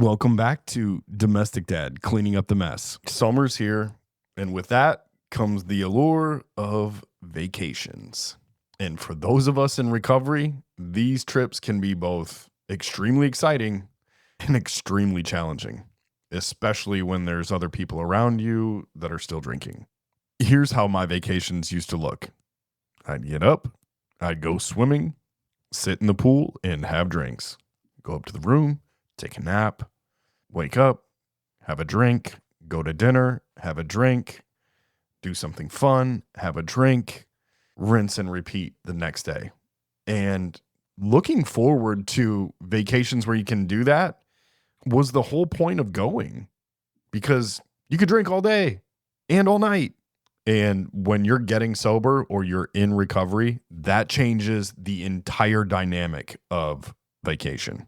Welcome back to Domestic Dad, cleaning up the mess. Summer's here, and with that comes the allure of vacations. And for those of us in recovery, these trips can be both extremely exciting and extremely challenging, especially when there's other people around you that are still drinking. Here's how my vacations used to look. I'd get up, I'd go swimming, sit in the pool, and have drinks. Go up to the room, take a nap, wake up, have a drink, go to dinner, have a drink, do something fun, have a drink, rinse and repeat the next day. And looking forward to vacations where you can do that was the whole point of going, because you could drink all day and all night. And when you're getting sober or you're in recovery, that changes the entire dynamic of vacation.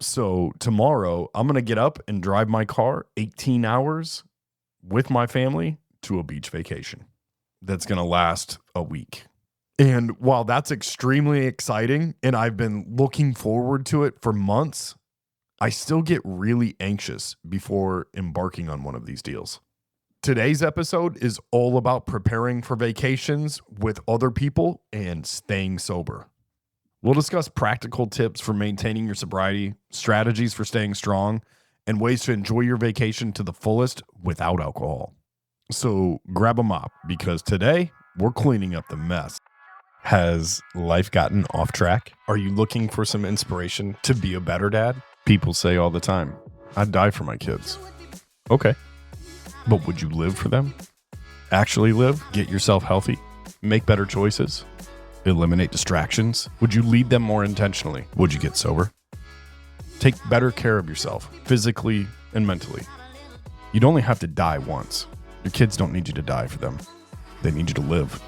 So tomorrow, I'm going to get up and drive my car 18 hours with my family to a beach vacation that's going to last a week. And while that's extremely exciting and I've been looking forward to it for months, I still get really anxious before embarking on one of these deals. Today's episode is all about preparing for vacations with other people and staying sober. We'll discuss practical tips for maintaining your sobriety, strategies for staying strong, and ways to enjoy your vacation to the fullest without alcohol. So grab a mop, because today we're cleaning up the mess. Has life gotten off track? Are you looking for some inspiration to be a better dad? People say all the time, I'd die for my kids. Okay. But would you live for them? Actually live? Get yourself healthy? Make better choices? Eliminate distractions? Would you lead them more intentionally? Would you get sober? Take better care of yourself, physically and mentally. You'd only have to die once. Your kids don't need you to die for them. They need you to live.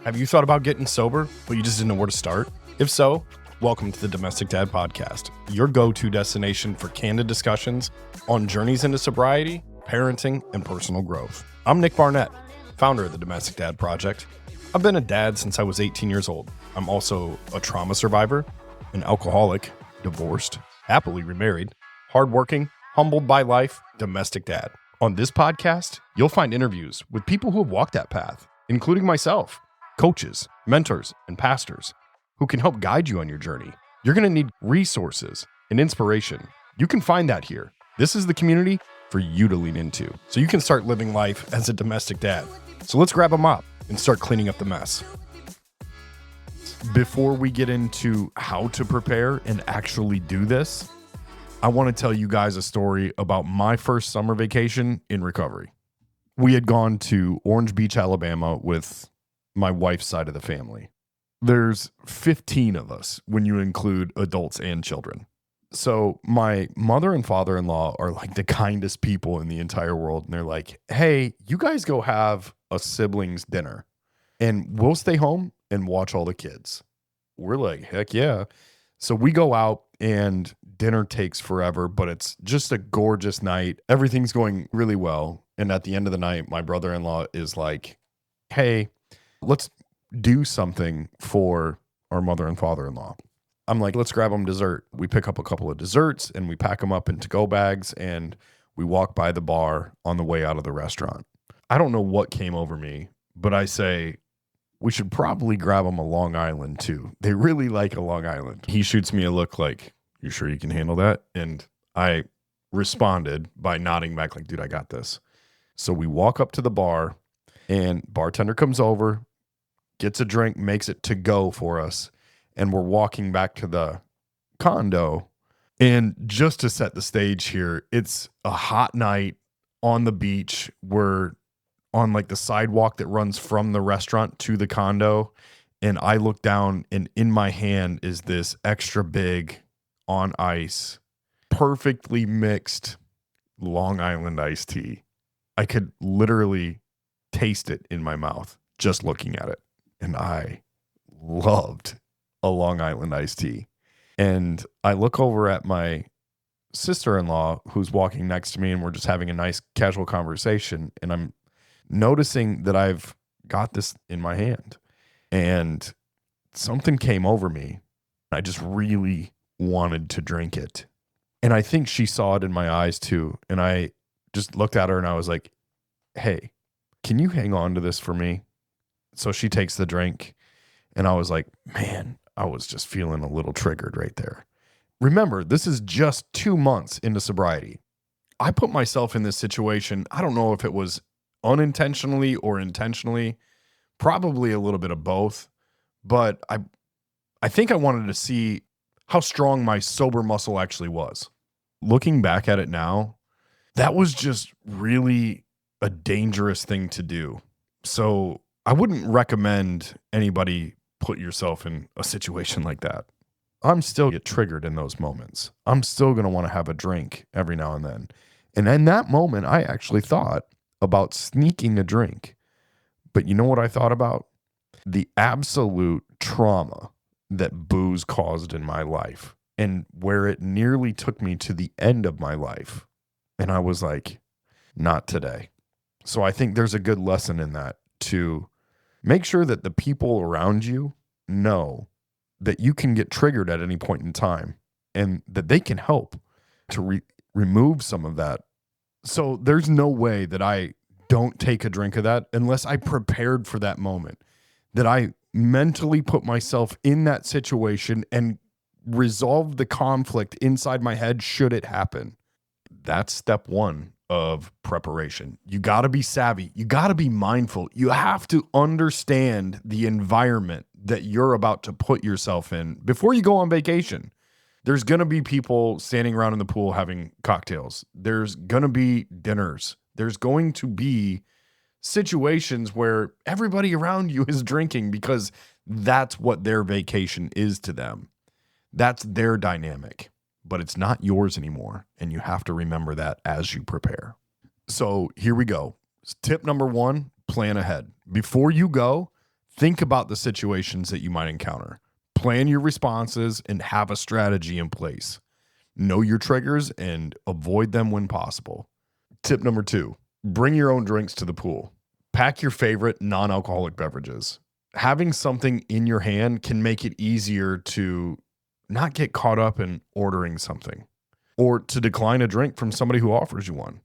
Have you thought about getting sober, but you just didn't know where to start? If so, welcome to the Domestic Dad Podcast, your go-to destination for candid discussions on journeys into sobriety, parenting, and personal growth. I'm Nick Barnett, founder of the Domestic Dad Project. I've been a dad since I was 18 years old. I'm also a trauma survivor, an alcoholic, divorced, happily remarried, hardworking, humbled by life, domestic dad. On this podcast, you'll find interviews with people who have walked that path, including myself, coaches, mentors, and pastors who can help guide you on your journey. You're going to need resources and inspiration. You can find that here. This is the community for you to lean into, so you can start living life as a domestic dad. So let's grab a mop and start cleaning up the mess. Before we get into how to prepare and actually do this, I want to tell you guys a story about my first summer vacation in recovery. We had gone to Orange Beach, Alabama with my wife's side of the family. There's 15 of us when you include adults and children. So my mother and father-in-law are like the kindest people in the entire world. And they're like, hey, you guys go have a siblings dinner and we'll stay home and watch all the kids. We're like, heck yeah. So we go out and dinner takes forever, but it's just a gorgeous night. Everything's going really well. And at the end of the night, my brother-in-law is like, hey, let's do something for our mother and father-in-law. I'm like, let's grab them dessert. We pick up a couple of desserts and we pack them up in to-go bags and we walk by the bar on the way out of the restaurant. I don't know what came over me, but I say, we should probably grab them a Long Island too. They really like a Long Island. He shoots me a look like, you sure you can handle that? And I responded by nodding back like, dude, I got this. So we walk up to the bar and bartender comes over, gets a drink, makes it to go for us. And we're walking back to the condo. And just to set the stage here, it's a hot night on the beach. We're on like the sidewalk that runs from the restaurant to the condo. And I look down and in my hand is this extra big on ice, perfectly mixed Long Island iced tea. I could literally taste it in my mouth just looking at it. And I loved a Long Island iced tea. And I look over at my sister-in-law who's walking next to me and we're just having a nice casual conversation. And I'm noticing that I've got this in my hand and something came over me. I just really wanted to drink it. And I think she saw it in my eyes too. And I just looked at her and I was like, hey, can you hang on to this for me? So she takes the drink and I was like, man, I was just feeling a little triggered right there. Remember, this is just 2 months into sobriety. I put myself in this situation. I don't know if it was unintentionally or intentionally, probably a little bit of both, but I think I wanted to see how strong my sober muscle actually was. Looking back at it now, that was just really a dangerous thing to do. So I wouldn't recommend anybody put yourself in a situation like that. I'm still get triggered in those moments. I'm still going to want to have a drink every now and then. And in that moment, I actually thought about sneaking a drink. But you know what I thought about? The absolute trauma that booze caused in my life and where it nearly took me to the end of my life. And I was like, not today. So I think there's a good lesson in that to make sure that the people around you know that you can get triggered at any point in time and that they can help to remove some of that. So there's no way that I don't take a drink of that unless I prepared for that moment, that I mentally put myself in that situation and resolve the conflict inside my head should it happen. That's step one of preparation. You got to be savvy. You got to be mindful. You have to understand the environment that you're about to put yourself in before you go on vacation. There's going to be people standing around in the pool having cocktails. There's going to be dinners. There's going to be situations where everybody around you is drinking because that's what their vacation is to them. That's their dynamic, but it's not yours anymore. And you have to remember that as you prepare. So here we go. Tip number 1, plan ahead. Before you go, think about the situations that you might encounter. Plan your responses and have a strategy in place. Know your triggers and avoid them when possible. Tip number 2, bring your own drinks to the pool. Pack your favorite non-alcoholic beverages. Having something in your hand can make it easier to not get caught up in ordering something or to decline a drink from somebody who offers you one.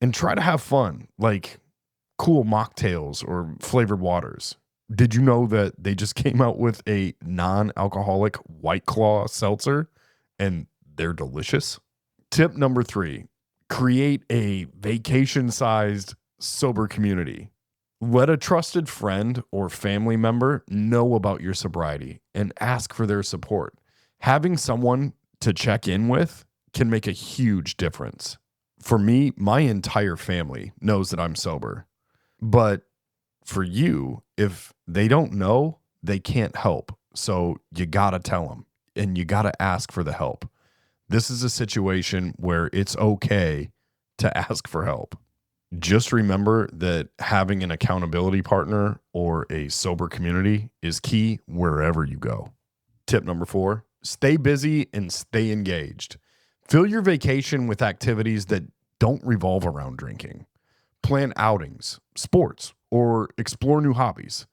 And try to have fun, like cool mocktails or flavored waters. Did you know that they just came out with a non-alcoholic White Claw seltzer and they're delicious? Tip number 3, create a vacation-sized sober community. Let a trusted friend or family member know about your sobriety and ask for their support. Having someone to check in with can make a huge difference. For me, my entire family knows that I'm sober. But for you, if they don't know, they can't help. So you got to tell them and you got to ask for the help. This is a situation where it's okay to ask for help. Just remember that having an accountability partner or a sober community is key wherever you go. Tip number 4, stay busy and stay engaged. Fill your vacation with activities that don't revolve around drinking. Plan outings, sports, or explore new hobbies.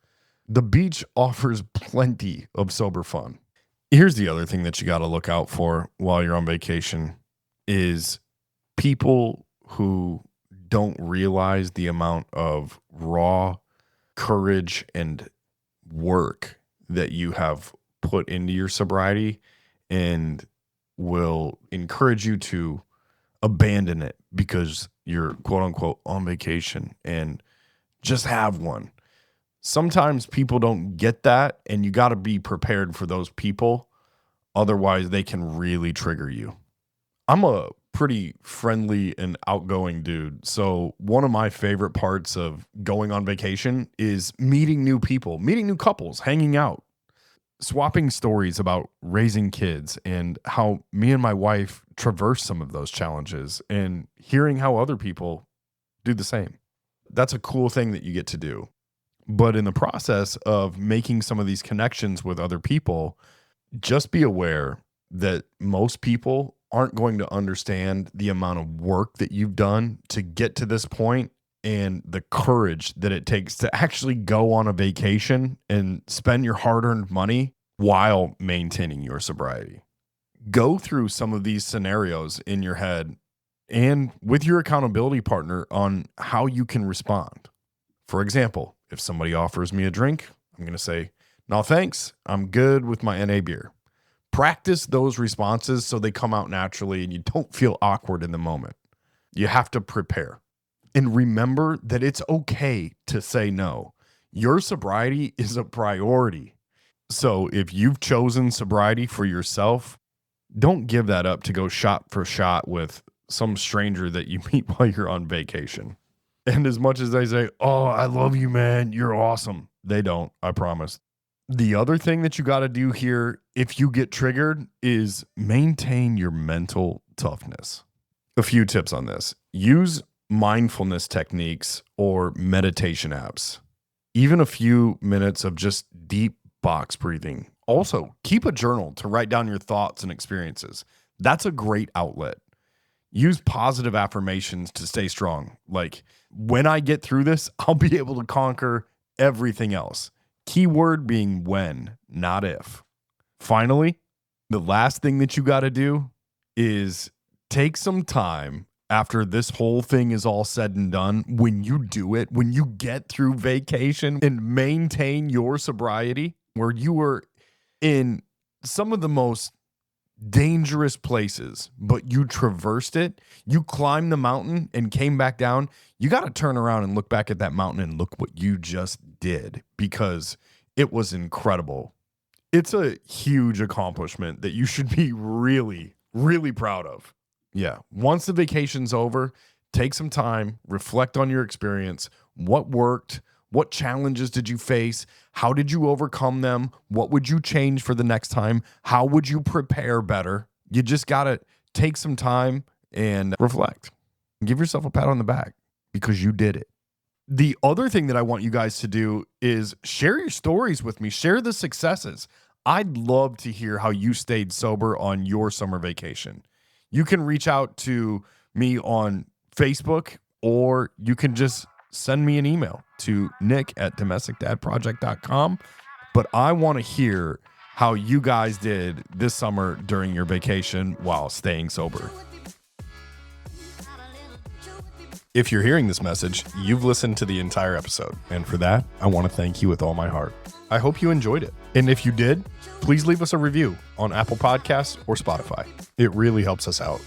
The beach offers plenty of sober fun. Here's the other thing that you got to look out for while you're on vacation is people who don't realize the amount of raw courage and work that you have put into your sobriety and will encourage you to abandon it because you're quote unquote on vacation and just have one. Sometimes people don't get that and you got to be prepared for those people. Otherwise they can really trigger you. I'm a pretty friendly and outgoing dude. So one of my favorite parts of going on vacation is meeting new people, meeting new couples, hanging out, swapping stories about raising kids and how me and my wife traverse some of those challenges and hearing how other people do the same. That's a cool thing that you get to do. But in the process of making some of these connections with other people, just be aware that most people aren't going to understand the amount of work that you've done to get to this point and the courage that it takes to actually go on a vacation and spend your hard-earned money while maintaining your sobriety. Go through some of these scenarios in your head and with your accountability partner on how you can respond. For example, if somebody offers me a drink, I'm going to say, no, thanks. I'm good with my NA beer. Practice those responses so they come out naturally and you don't feel awkward in the moment. You have to prepare. And remember that it's okay to say no. Your sobriety is a priority. So if you've chosen sobriety for yourself, don't give that up to go shot for shot with some stranger that you meet while you're on vacation. And as much as they say, oh, I love you, man, you're awesome. They don't, I promise. The other thing that you got to do here, if you get triggered, is maintain your mental toughness. A few tips on this. Use mindfulness techniques or meditation apps. Even a few minutes of just deep box breathing. Also, keep a journal to write down your thoughts and experiences. That's a great outlet. Use positive affirmations to stay strong. Like, when I get through this, I'll be able to conquer everything else. Keyword being when, not if. Finally, the last thing that you got to do is take some time after this whole thing is all said and done. When you do it, when you get through vacation and maintain your sobriety, where you were in some of the most dangerous places, but you traversed it, you climbed the mountain and came back down, you got to turn around and look back at that mountain and look what you just did, because it was incredible. It's a huge accomplishment that you should be really, really proud of. Yeah. Once the vacation's over, take some time, reflect on your experience. What worked? What challenges did you face? How did you overcome them? What would you change for the next time? How would you prepare better? You just got to take some time and reflect. Give yourself a pat on the back because you did it. The other thing that I want you guys to do is share your stories with me. Share the successes. I'd love to hear how you stayed sober on your summer vacation. You can reach out to me on Facebook, or you can just send me an email to nick@domesticdadproject.com. But I want to hear how you guys did this summer during your vacation while staying sober. If you're hearing this message, you've listened to the entire episode. And for that, I want to thank you with all my heart. I hope you enjoyed it. And if you did, please leave us a review on Apple Podcasts or Spotify. It really helps us out.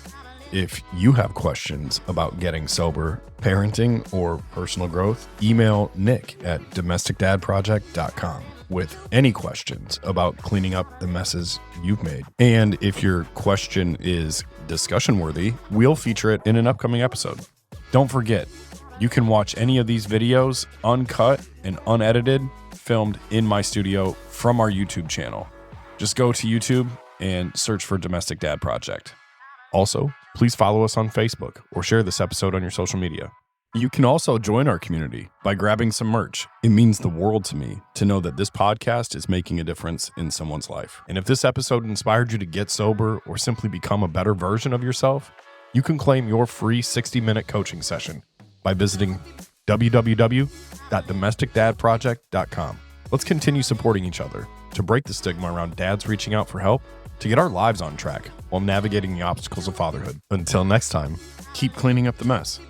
If you have questions about getting sober, parenting, or personal growth, email nick@domesticdadproject.com with any questions about cleaning up the messes you've made. And if your question is discussion worthy, we'll feature it in an upcoming episode. Don't forget, you can watch any of these videos uncut and unedited, filmed in my studio from our YouTube channel. Just go to YouTube and search for Domestic Dad Project. Also, please follow us on Facebook or share this episode on your social media. You can also join our community by grabbing some merch. It means the world to me to know that this podcast is making a difference in someone's life. And if this episode inspired you to get sober or simply become a better version of yourself, you can claim your free 60-minute coaching session by visiting www.domesticdadproject.com. Let's continue supporting each other to break the stigma around dads reaching out for help, to get our lives on track while navigating the obstacles of fatherhood. Until next time, keep cleaning up the mess.